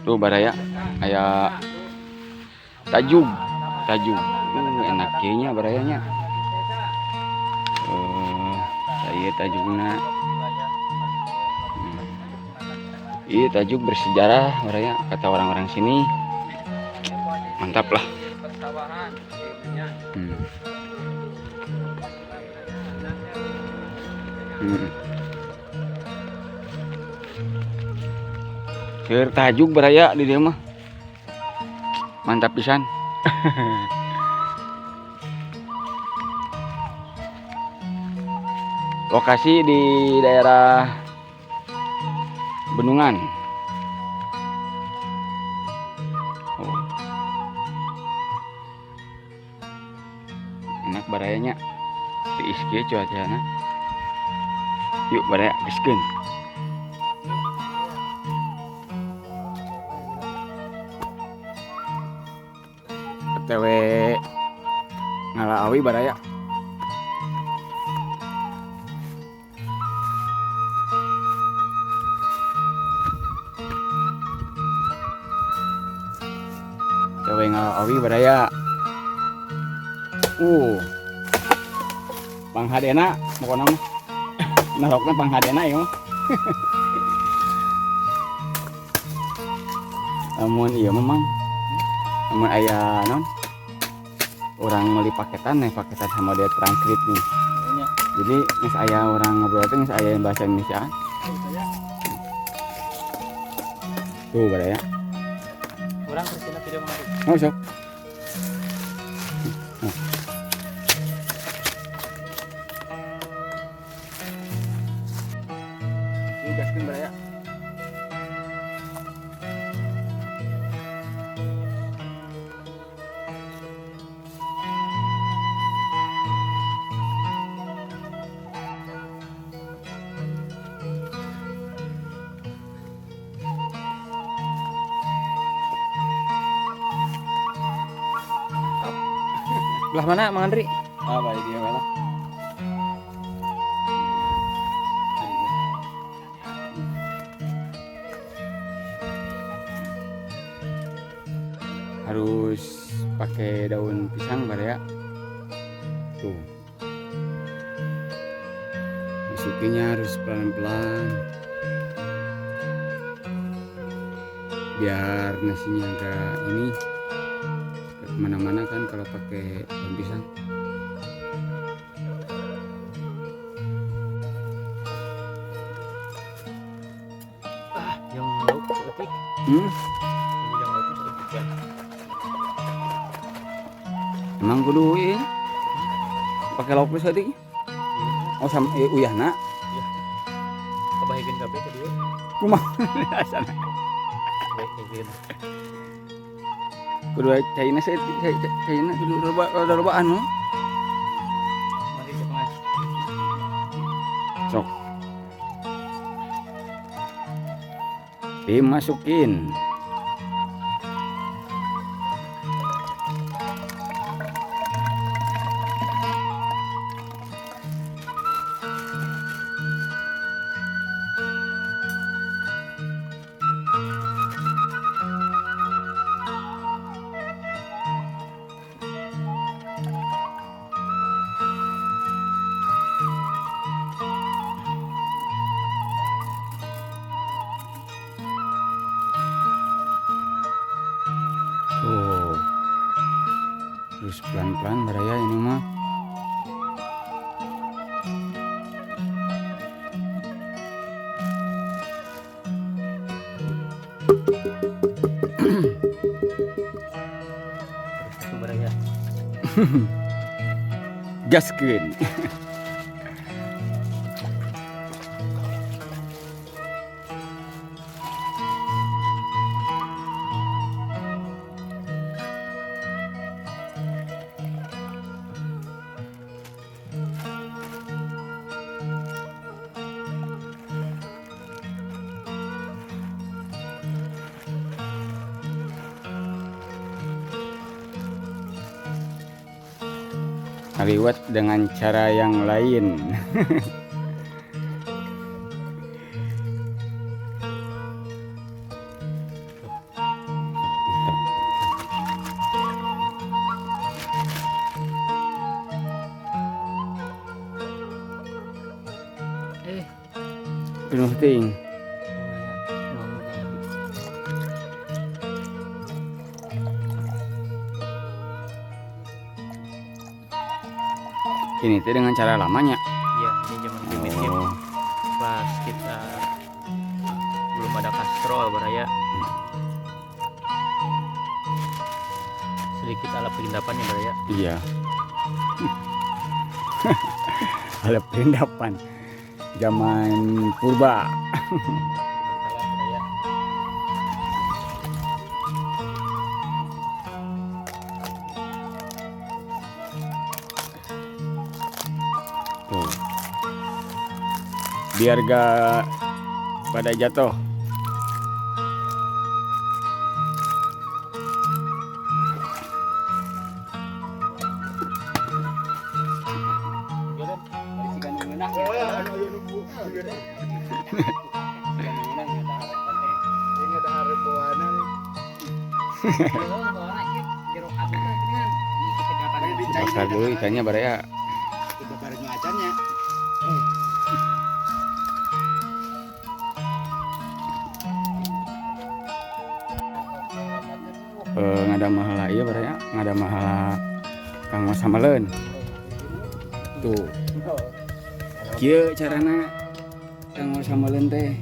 Tuh baraya aya tajug. Enak nya barayanya. Saya tajugna. Iya tajuk bersejarah baraya kata orang-orang sini. Mantap lah. Keur tajuk baraya di dia mah. Mantap pisan. Lokasi di daerah Benungan. Oh. Enak barayanya. Tiis kieu cuacana. Yuk baraya geuskeun. OTW Ngalaawi baraya. OTW Ngalaawi baraya. Panghadena pokona mah. Narokna panghadena ieu mah. Amun ieu memang amun aya non orang meuli paketan sama dia transkrip nih. Jadi geus aya orang ngobrol teh geus aya bahasa Indonesia. Tuh baraya. Urang kesina video kemari. Oh sok. Ini gaskeun baraya. Belah mana Mang Andri? Baik dia malah. Harus pakai daun pisang baraya. Tuh. Masukinnya harus pelan-pelan. Biar nasinya agak ini kemana-mana kan kalau pakai daun pisang. Yang lauk seetik. Yang lauk seetik kan. Emang kudu ieu pakai lauk geus tadi. Oh sama uyahna. Iya. Kabahikeun kabeh ka dieu. Kumaha asana. Baik. Kudu caina caina kudu robaan no. Mari ke tengah. Sok. Dimasukin. Tuh. Terus pelan-pelan baraya ini mah. Terus satu baraya. Gaskeun. Ngaliwat dengan cara yang lain. pinuh ting. Ini teh dengan cara lamanya. Iya, ini zaman primitif Oh, pas kita belum ada kastrol baraya. Sedikit ala perindapan ya baraya. iya. Ada perindapan zaman purba. Salah baraya. Tuh. Biar gak pada jatuh. Bakar dulu ikannya baraya. Ngada mahala iya baraya, ngada mahala Kang Mas Samaleun. Tuh. Kieu carana Kang Mas Samaleun teh